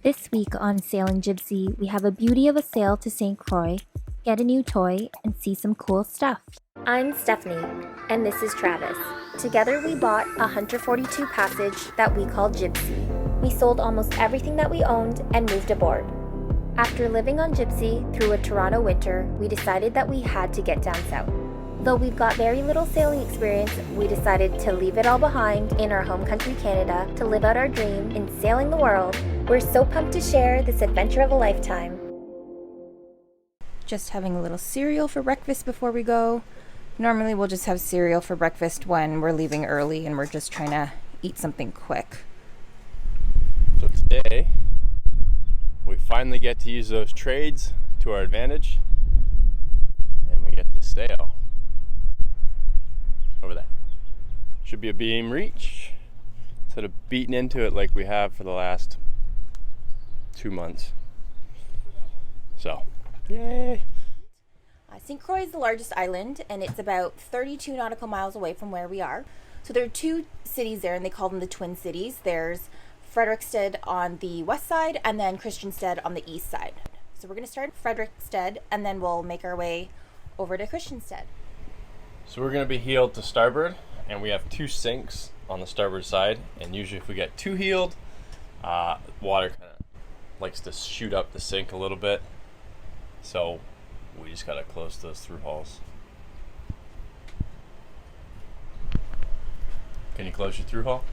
This week on Sailing Jibsea, we have a beauty of a sail to St. Croix, get a new toy, and see some cool stuff. I'm Stephanie, and this is Travis. Together we bought a Hunter 42 Passage that we call Jibsea. We sold almost everything that we owned and moved aboard. After living on Jibsea through a Toronto winter, we decided that we had to get down south. Though we've got very little sailing experience, we decided to leave it all behind in our home country Canada to live out our dream in sailing the world. We're so pumped to share this adventure of a lifetime. Just having a little cereal for breakfast before we go. Normally we'll just have cereal for breakfast when we're leaving early and we're just trying to eat something quick. So today, we finally get to use those trades to our advantage, and we get to sail. Over there. Should be a beam reach, instead of beating into it like we have for the last 2 months. So, yay! St. Croix is the largest island, and it's about 32 nautical miles away from where we are. So there are two cities there, and they call them the Twin Cities. There's Frederiksted on the west side, and then Christiansted on the east side. So we're going to start at Frederiksted, and then we'll make our way over to Christiansted. So we're going to be heeled to starboard, and we have 2 sinks on the starboard side, and usually if we get too heeled, water kind of likes to shoot up the sink a little bit, so we just got to close those through hulls. Can you close your through hull?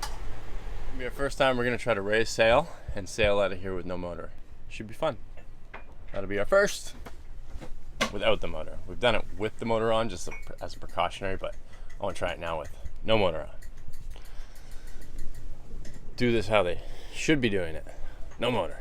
It'll be our first time we're going to try to raise sail and sail out of here with no motor. Should be fun. That'll be our first without the motor. We've done it with the motor on just as a precautionary, but I want to try it now with no motor on. Do this how they should be doing it. No motor.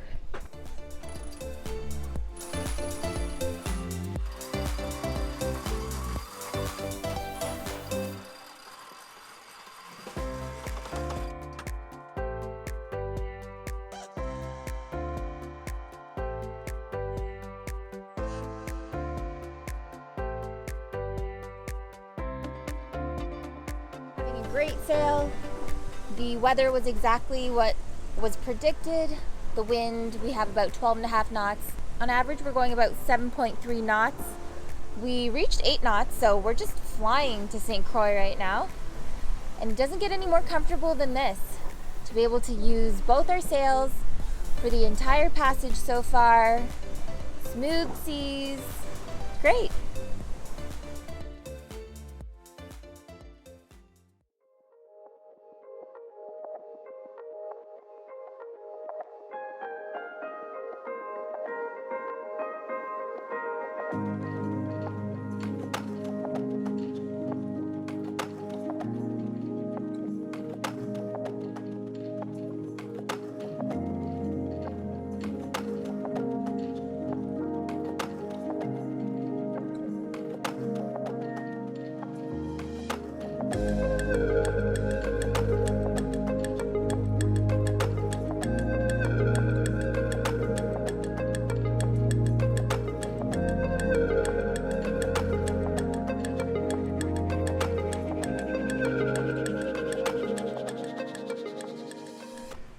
Great sail. The weather was exactly what was predicted. The wind, we have about 12.5 knots. On average, we're going about 7.3 knots. We reached 8 knots, so we're just flying to St. Croix right now. And it doesn't get any more comfortable than this, to be able to use both our sails for the entire passage so far. Smooth seas. Great.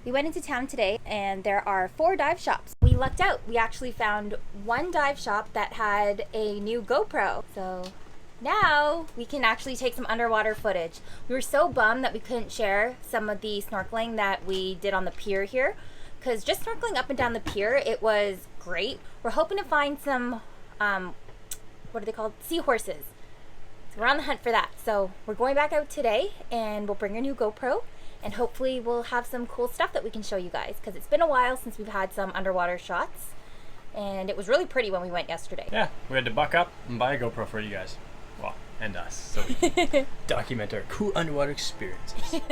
We went into town today and there are 4 dive shops. We lucked out. We actually found one dive shop that had a new GoPro. So now we can actually take some underwater footage. We were so bummed that we couldn't share some of the snorkeling that we did on the pier here, because just snorkeling up and down the pier, it was great. We're hoping to find some, what are they called? Seahorses. So we're on the hunt for that. So we're going back out today and we'll bring a new GoPro. And hopefully we'll have some cool stuff that we can show you guys, because it's been a while since we've had some underwater shots. And it was really pretty when we went yesterday. Yeah, we had to buck up and buy a GoPro for you guys. Well, and us. So we can document our cool underwater experiences.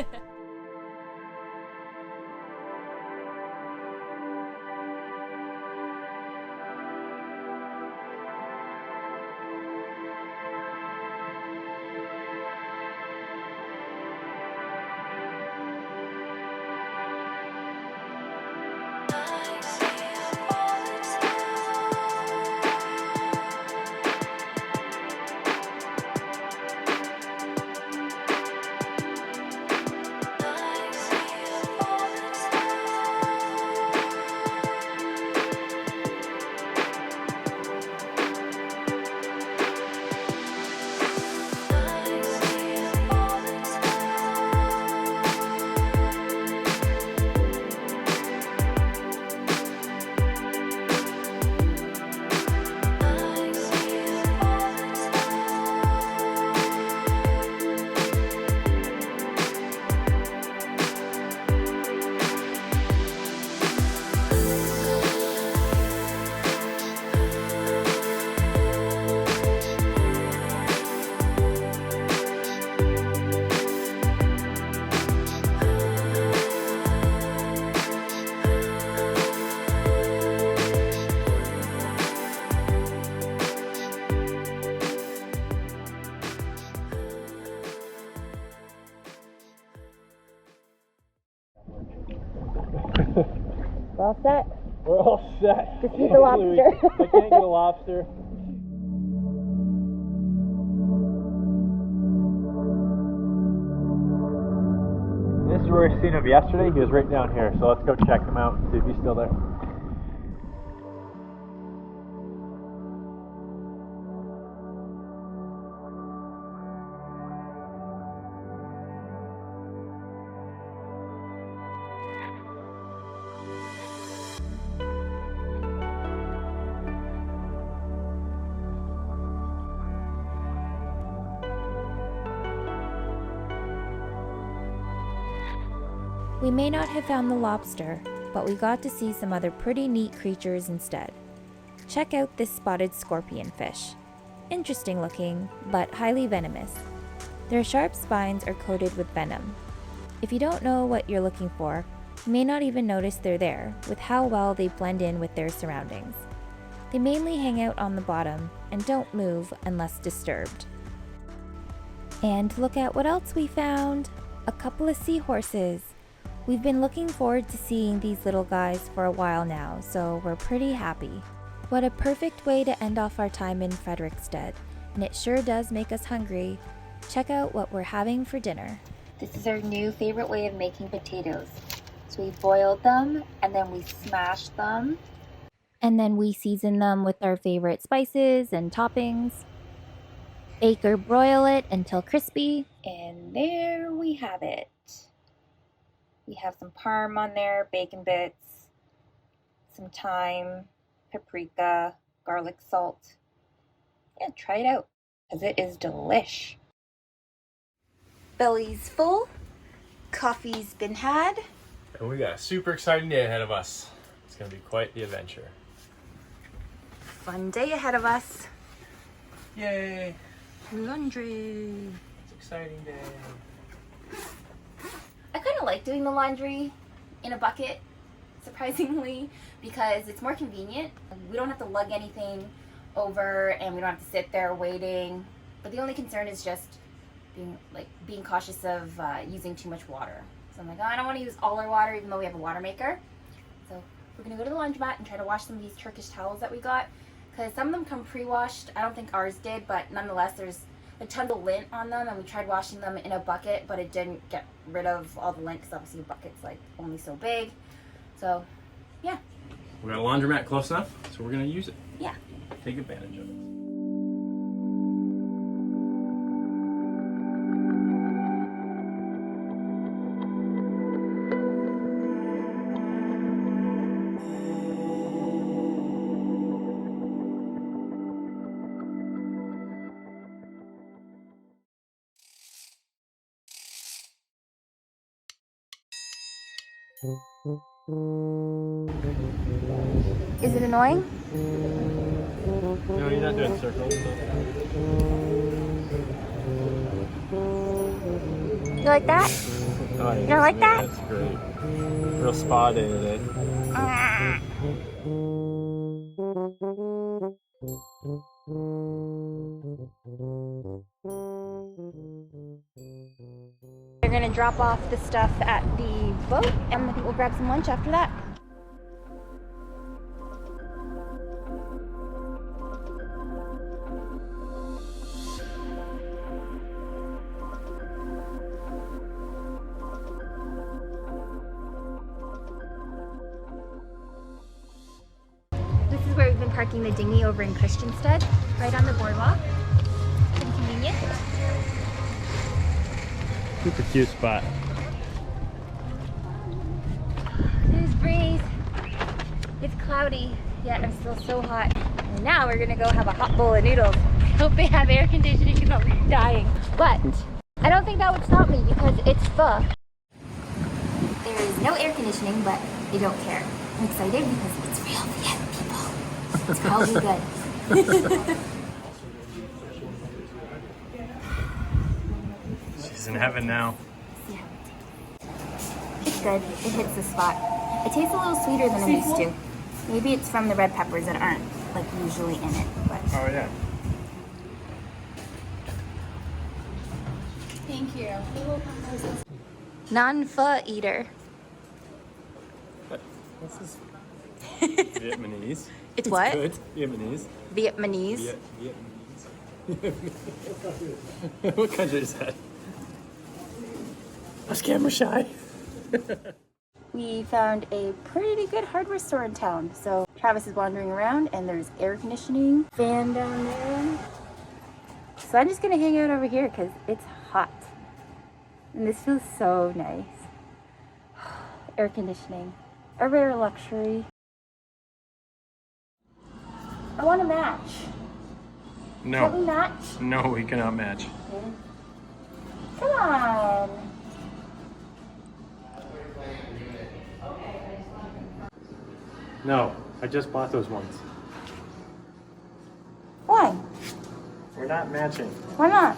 We're all set. We're all set. Just eat the lobster. I can't get a lobster. This is where we seen him yesterday. He was right down here. So let's go check him out and see if he's still there. We may not have found the lobster, but we got to see some other pretty neat creatures instead. Check out this spotted scorpionfish. Interesting looking, but highly venomous. Their sharp spines are coated with venom. If you don't know what you're looking for, you may not even notice they're there, with how well they blend in with their surroundings. They mainly hang out on the bottom and don't move unless disturbed. And look at what else we found! A couple of seahorses. We've been looking forward to seeing these little guys for a while now, so we're pretty happy. What a perfect way to end off our time in Frederiksted, and it sure does make us hungry. Check out what we're having for dinner. This is our new favorite way of making potatoes. So we boiled them and then we smashed them. And then we season them with our favorite spices and toppings. Bake or broil it until crispy. And there we have it. We have some parm on there, bacon bits, some thyme, paprika, garlic salt. Yeah, try it out, because it is delish. Belly's full, coffee's been had. And we got a super exciting day ahead of us. It's going to be quite the adventure. Fun day ahead of us. Yay! Laundry. It's an exciting day. I kind of like doing the laundry in a bucket, surprisingly, because it's more convenient. We don't have to lug anything over and we don't have to sit there waiting. But the only concern is just being cautious of using too much water. So I'm like, oh, I don't want to use all our water even though we have a WATERMAKER. So we're going to go to the laundromat and try to wash some of these Turkish towels that we got. Because some of them come pre-washed. I don't think ours did, but nonetheless there's a ton of lint on them, and we tried washing them in a bucket, but it didn't get rid of all the lint because obviously a bucket's like only so big. So yeah, We got a laundromat close enough, so we're gonna use it. Yeah. Take advantage of it. Is it annoying? No, you're not doing circles. You like that? Oh, You don't like that? That's great. Real spa day today. We're gonna drop off the stuff at the boat, and I think we'll grab some lunch after that. This is where we've been parking the dinghy over in Christiansted, right on the boardwalk. It's been convenient. Super cute spot. There's breeze. It's cloudy, yet I'm still so hot. And now we're gonna go have a hot bowl of noodles. I hope they have air conditioning because I'll be dying. But I don't think that would stop me because it's pho. There is no air conditioning, but they don't care. I'm excited because it's real Viet people. It's probably good. She's in heaven now. Yeah. It's good. It hits the spot. It tastes a little sweeter than it used to. Maybe it's from the red peppers that aren't like usually in it. But Oh yeah. thank you. Non-pho eater. What's this? Vietnamese. It's what? Good. Vietnamese. Vietnamese. Vietnamese. What country is that? I was camera shy. We found a pretty good hardware store in town. So Travis is wandering around and there's air conditioning, fan down there. So I'm just gonna hang out over here because it's hot. And this feels so nice. Air conditioning, a rare luxury. I want to match. No. Can we match? No, we cannot match. Come on. No, I just bought those ones. Why? We're not matching. Why not?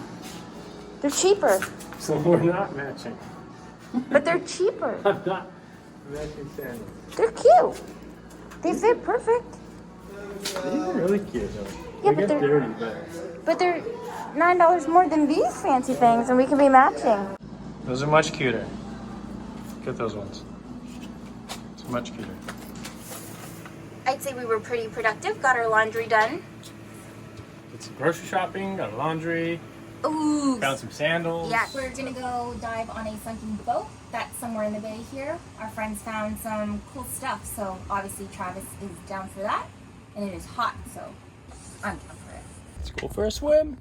They're cheaper. So we're not matching. But they're cheaper. I'm not matching sandals. They're cute. They fit perfect. These are really cute though. Yeah, They but get they're- dirty, But they're $9 more than these fancy things, and we can be matching. those are much cuter. Get those ones. It's much cuter. I'd say we were pretty productive. Got our laundry done. Did some grocery shopping, got laundry, Ooh. found some sandals. Yeah, we're gonna go dive on a sunken boat that's somewhere in the bay here. Our friends found some cool stuff, so obviously Travis is down for that. And it is hot, so I'm down for it. Let's go for a swim.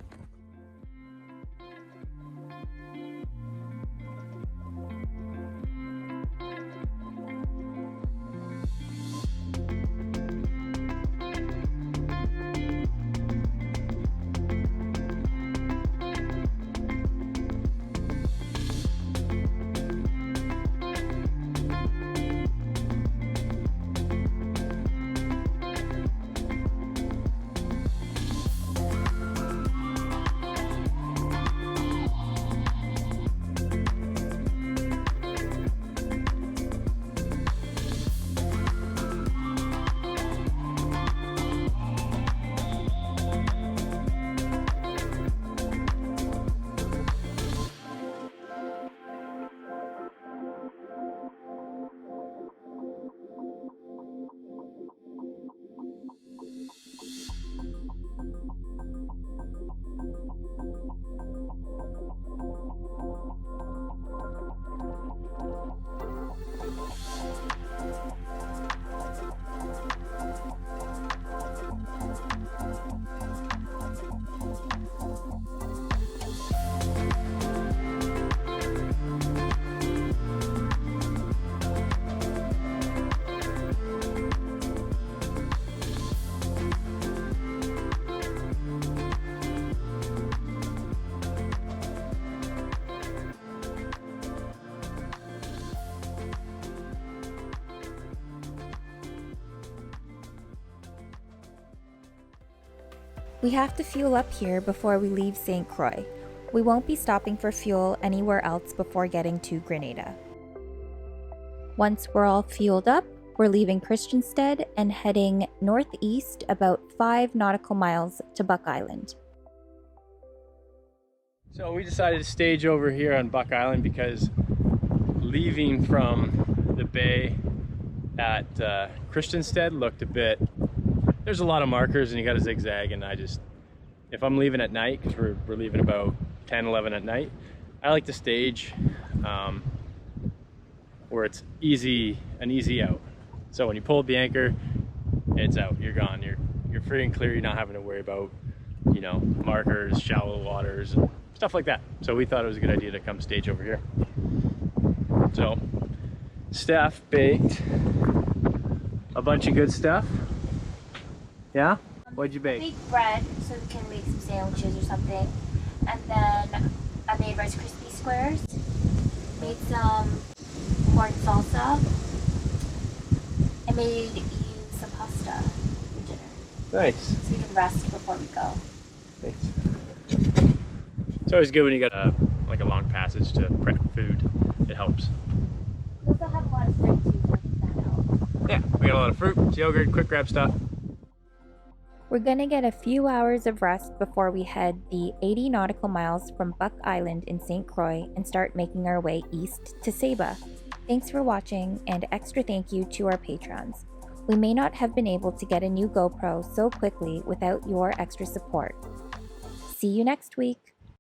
We have to fuel up here before we leave St. Croix. We won't be stopping for fuel anywhere else before getting to Grenada. Once we're all fueled up, we're leaving Christiansted and heading northeast about 5 nautical miles to Buck Island. So we decided to stage over here on Buck Island because leaving from the bay at Christiansted looked a bit, there's a lot of markers and you got to zigzag, and if I'm leaving at night, because we're leaving about 10, 11 at night, I like to stage where it's an easy out. So when you pull the anchor, it's out, you're gone, you're free and clear, you're not having to worry about, you know, markers, shallow waters, and stuff like that. So we thought it was a good idea to come stage over here. So Steph baked a bunch of good stuff. Yeah? What'd you bake? Baked bread so we can make some sandwiches or something. And then I made Rice Krispie squares. Made some corn salsa. I made you some pasta for dinner. Nice. So we can rest before we go. Thanks. It's always good when you got a long passage to prep food. It helps. We also have a lot of fruit too, so I think that helps. Yeah, we got a lot of fruit, yogurt, quick grab stuff. We're gonna get a few hours of rest before we head the 80 nautical miles from Buck Island in St. Croix and start making our way east to Saba. Thanks for watching, and extra thank you to our patrons. We may not have been able to get a new GoPro so quickly without your extra support. See you next week.